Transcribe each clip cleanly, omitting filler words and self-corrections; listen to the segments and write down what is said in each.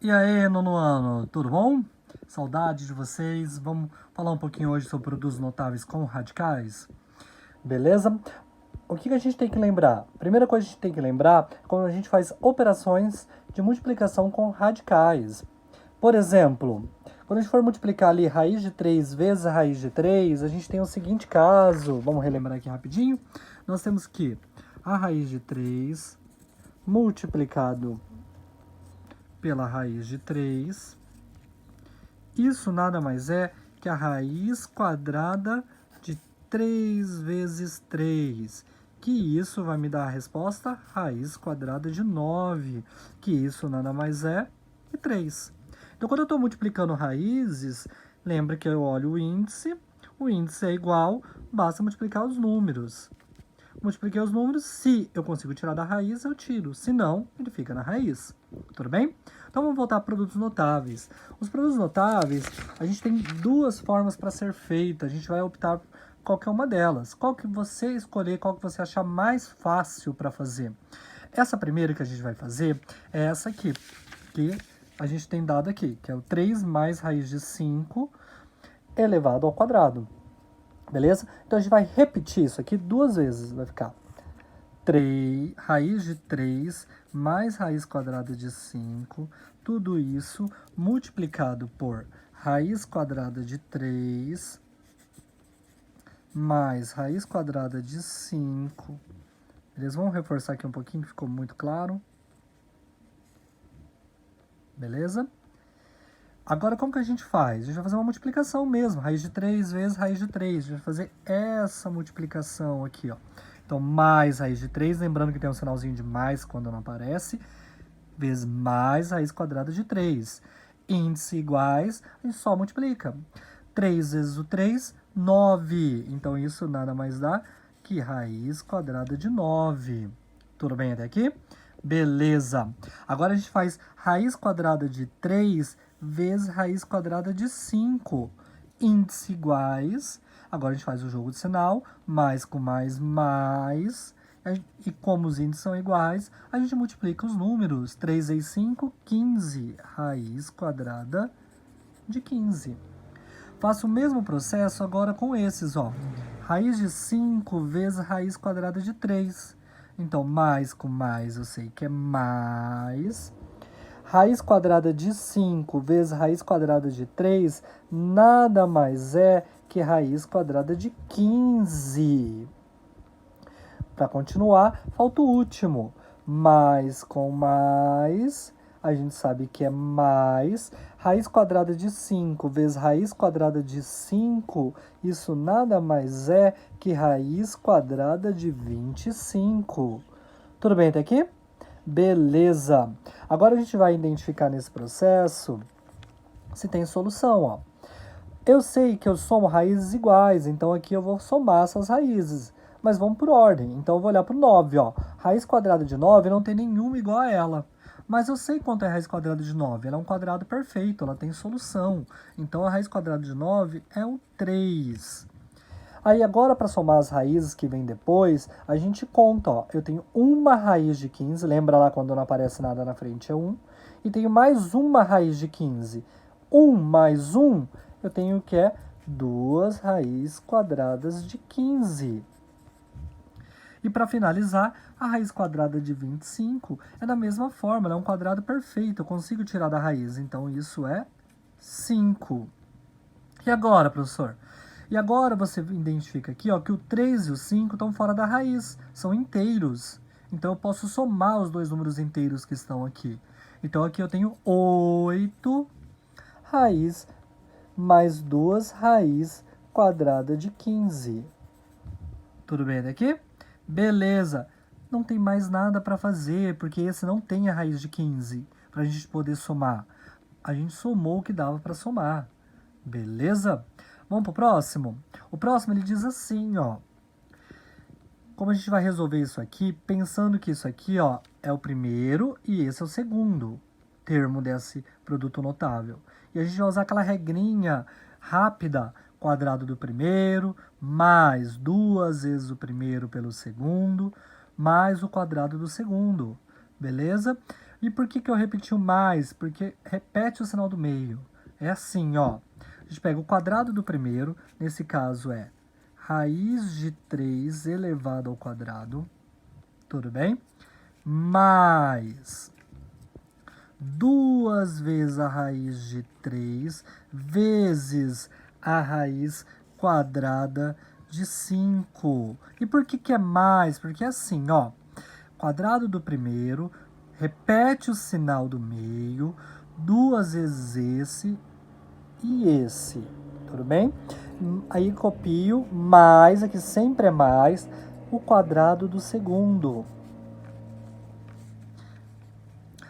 E aí, nono ano, tudo bom? Saudade de vocês. Vamos falar um pouquinho hoje sobre produtos notáveis com radicais? Beleza? O que a gente tem que lembrar? A primeira coisa que a gente tem que lembrar é quando a gente faz operações de multiplicação com radicais. Por exemplo, quando a gente for multiplicar ali raiz de 3 vezes a raiz de 3, a gente tem o seguinte caso. Vamos relembrar aqui rapidinho. Nós temos que a raiz de 3 multiplicado pela raiz de 3. Isso nada mais é que a raiz quadrada de 3 vezes 3. Que isso vai me dar a resposta raiz quadrada de 9. Que isso nada mais é que 3. Então, quando eu estou multiplicando raízes, lembra que eu olho o índice é igual, basta multiplicar os números. Multipliquei os números, se eu consigo tirar da raiz, eu tiro. Se não, ele fica na raiz. Tudo bem? Então vamos voltar para produtos notáveis. Os produtos notáveis, a gente tem duas formas para ser feita. A gente vai optar por qualquer uma delas. Qual que você escolher, qual que você achar mais fácil para fazer. Essa primeira que a gente vai fazer é essa aqui, que a gente tem dado aqui, que é o 3 mais raiz de 5 elevado ao quadrado. Beleza? Então a gente vai repetir isso aqui duas vezes. Vai ficar 3, raiz de 3 mais raiz quadrada de 5. Tudo isso multiplicado por raiz quadrada de 3 mais raiz quadrada de 5. Beleza? Vamos reforçar aqui um pouquinho, que ficou muito claro. Beleza? Agora, como que a gente faz? A gente vai fazer uma multiplicação mesmo. Raiz de 3 vezes raiz de 3. A gente vai fazer essa multiplicação aqui, ó. Então, mais raiz de 3, lembrando que tem um sinalzinho de mais quando não aparece, vezes mais raiz quadrada de 3. Índice iguais, a gente só multiplica. 3 vezes o 3, 9. Então, isso nada mais dá que raiz quadrada de 9. Tudo bem até aqui? Beleza. Agora a gente faz raiz quadrada de 3 vezes raiz quadrada de 5. Índice iguais. Agora a gente faz o jogo de sinal. Mais com mais, mais. E como os índices são iguais, a gente multiplica os números. 3 vezes 5, 15. Raiz quadrada de 15. Faço o mesmo processo agora com esses, ó. Raiz de 5 vezes raiz quadrada de 3. Então, mais com mais eu sei que é mais. Raiz quadrada de 5 vezes raiz quadrada de 3 nada mais é que raiz quadrada de 15. Para continuar, falta o último. Mais com mais, a gente sabe que é mais. Raiz quadrada de 5 vezes raiz quadrada de 5, isso nada mais é que raiz quadrada de 25. Tudo bem até aqui? Beleza. Agora a gente vai identificar nesse processo se tem solução, ó. Eu sei que eu somo raízes iguais, então aqui eu vou somar essas raízes. Mas vamos por ordem. Então eu vou olhar para o 9, ó. Raiz quadrada de 9 não tem nenhuma igual a ela. Mas eu sei quanto é a raiz quadrada de 9. Ela é um quadrado perfeito, ela tem solução. Então a raiz quadrada de 9 é o 3. Aí agora, para somar as raízes que vem depois, a gente conta, ó. Eu tenho uma raiz de 15, lembra lá quando não aparece nada na frente é 1. E tenho mais uma raiz de 15. 1 mais 1, eu tenho que é 2 raízes quadradas de 15. E para finalizar, a raiz quadrada de 25 é da mesma forma, ela é um quadrado perfeito, eu consigo tirar da raiz, então isso é 5. E agora, professor? E agora você identifica aqui, ó, que o 3 e o 5 estão fora da raiz, são inteiros. Então eu posso somar os dois números inteiros que estão aqui. Então aqui eu tenho 8 raiz mais 2 raiz quadrada de 15. Tudo bem daqui? Beleza. Não tem mais nada para fazer, porque esse não tem a raiz de 15, para a gente poder somar. A gente somou o que dava para somar. Beleza? Vamos para o próximo? O próximo ele diz assim, ó. Como a gente vai resolver isso aqui, pensando que isso aqui, ó, é o primeiro e esse é o segundo termo desse produto notável. E a gente vai usar aquela regrinha rápida, quadrado do primeiro, mais 2 vezes o primeiro pelo segundo, mais o quadrado do segundo, beleza? E por que eu repeti o mais? Porque repete o sinal do meio. É assim, ó. A gente pega o quadrado do primeiro, nesse caso é raiz de 3 elevado ao quadrado, tudo bem? Mais 2 vezes a raiz de 3 vezes a raiz quadrada de 5. E por que é mais? Porque é assim, ó. Quadrado do primeiro, repete o sinal do meio, 2 vezes esse e esse, tudo bem? Aí copio mais, aqui sempre é mais, o quadrado do segundo.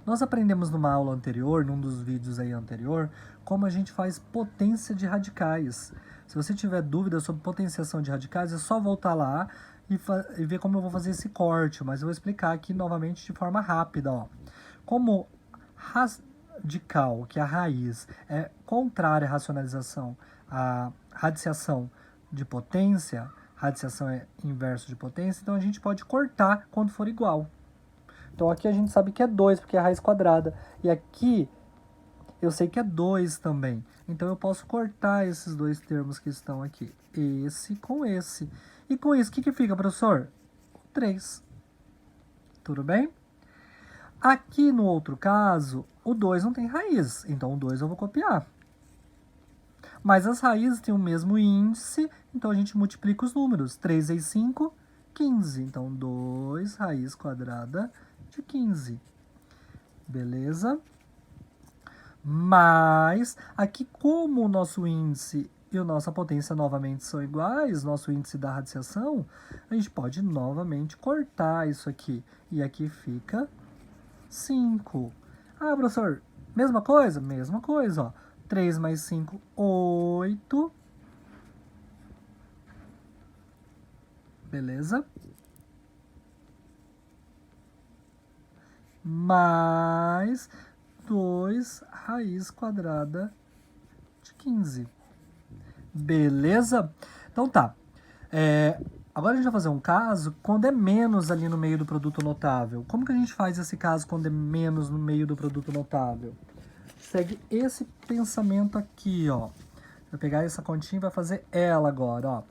Nós aprendemos numa aula anterior, num dos vídeos aí anterior, como a gente faz potência de radicais. Se você tiver dúvida sobre potenciação de radicais, é só voltar lá e ver como eu vou fazer esse corte, mas eu vou explicar aqui novamente de forma rápida. Ó. Como radical, que é a raiz, é contrária à racionalização, à radiciação de potência, radiciação é inverso de potência, então a gente pode cortar quando for igual. Então aqui a gente sabe que é 2, porque é a raiz quadrada. E aqui eu sei que é 2 também. Então eu posso cortar esses dois termos que estão aqui. Esse com esse. E com isso, o que fica, professor? 3. Tudo bem? Aqui no outro caso, o 2 não tem raiz. Então o 2 eu vou copiar. Mas as raízes têm o mesmo índice, então a gente multiplica os números. 3 vezes 5, 15. Então 2 raiz quadrada de 15. Beleza? Mas, aqui como o nosso índice e a nossa potência novamente são iguais, nosso índice da radiciação, a gente pode novamente cortar isso aqui. E aqui fica 5. Ah, professor, mesma coisa? Mesma coisa, ó. 3 mais 5, 8. Beleza? Mais 2 raiz quadrada de 15. Beleza? Então tá. Agora a gente vai fazer um caso quando é menos ali no meio do produto notável. Como que a gente faz esse caso quando é menos no meio do produto notável? Segue esse pensamento aqui, ó. Vai pegar essa continha e vai fazer ela agora, ó.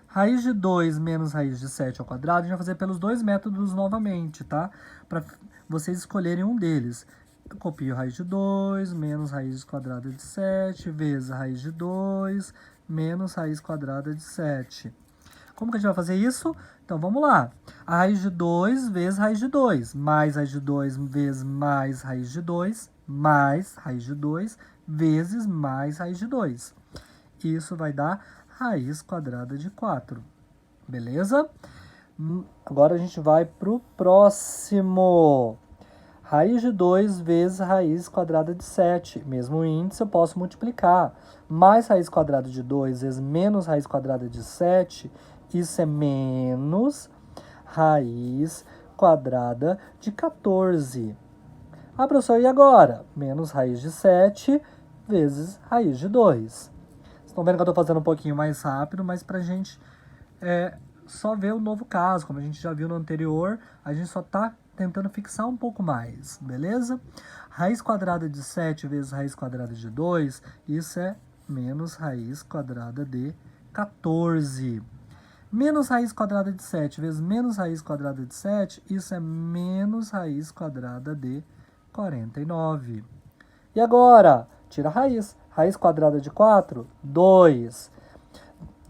Raiz de 2 menos raiz de 7 ao quadrado, a gente vai fazer pelos dois métodos novamente, tá? Para vocês escolherem um deles. Eu copio raiz de 2 menos raiz quadrada de 7 vezes raiz de 2 menos raiz quadrada de 7. Como que a gente vai fazer isso? Então, vamos lá. A raiz de 2 vezes raiz de 2, mais raiz de 2 vezes mais raiz de 2, mais raiz de 2 vezes mais raiz de 2. Isso vai dar raiz quadrada de 4. Beleza? Agora a gente vai para o próximo. Raiz de 2 vezes raiz quadrada de 7. Mesmo índice, eu posso multiplicar. Mais raiz quadrada de 2 vezes menos raiz quadrada de 7. Isso é menos raiz quadrada de 14. Ah, professor, e agora? Menos raiz de 7 vezes raiz de 2. Estão vendo que eu estou fazendo um pouquinho mais rápido, mas para a gente só ver o novo caso. Como a gente já viu no anterior, a gente só está tentando fixar um pouco mais, beleza? Raiz quadrada de 7 vezes raiz quadrada de 2, isso é menos raiz quadrada de 14. Menos raiz quadrada de 7 vezes menos raiz quadrada de 7, isso é menos raiz quadrada de 49. E agora, tira a raiz. Raiz quadrada de 4, 2.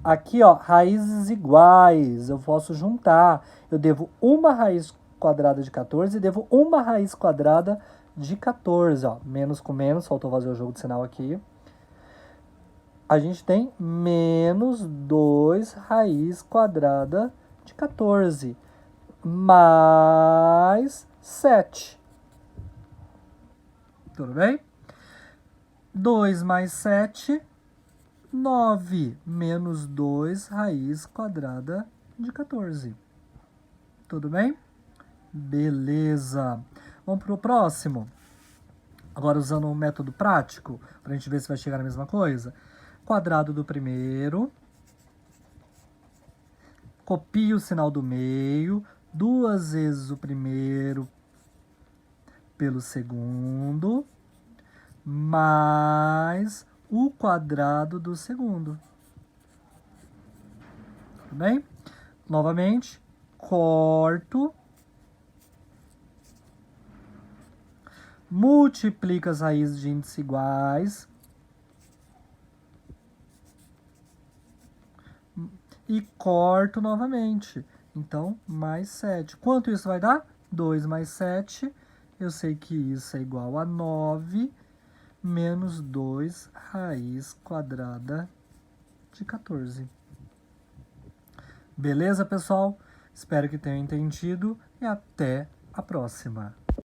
Aqui, ó, raízes iguais, eu posso juntar. Eu devo uma raiz quadrada de 14 e devo uma raiz quadrada de 14. Ó. Menos com menos, faltou fazer o jogo de sinal aqui. A gente tem menos 2 raiz quadrada de 14. Mais 7. Tudo bem? 2 mais 7, 9. Menos 2 raiz quadrada de 14. Tudo bem? Beleza. Vamos para o próximo. Agora usando um método prático, para a gente ver se vai chegar na mesma coisa. Quadrado do primeiro. Copio o sinal do meio. 2 vezes o primeiro pelo segundo mais o quadrado do segundo. Tudo bem? Novamente, corto, multiplico as raízes de índices iguais e corto novamente. Então, mais 7. Quanto isso vai dar? 2 mais 7. Eu sei que isso é igual a 9 menos 2 raiz quadrada de 14. Beleza, pessoal? Espero que tenham entendido e até a próxima.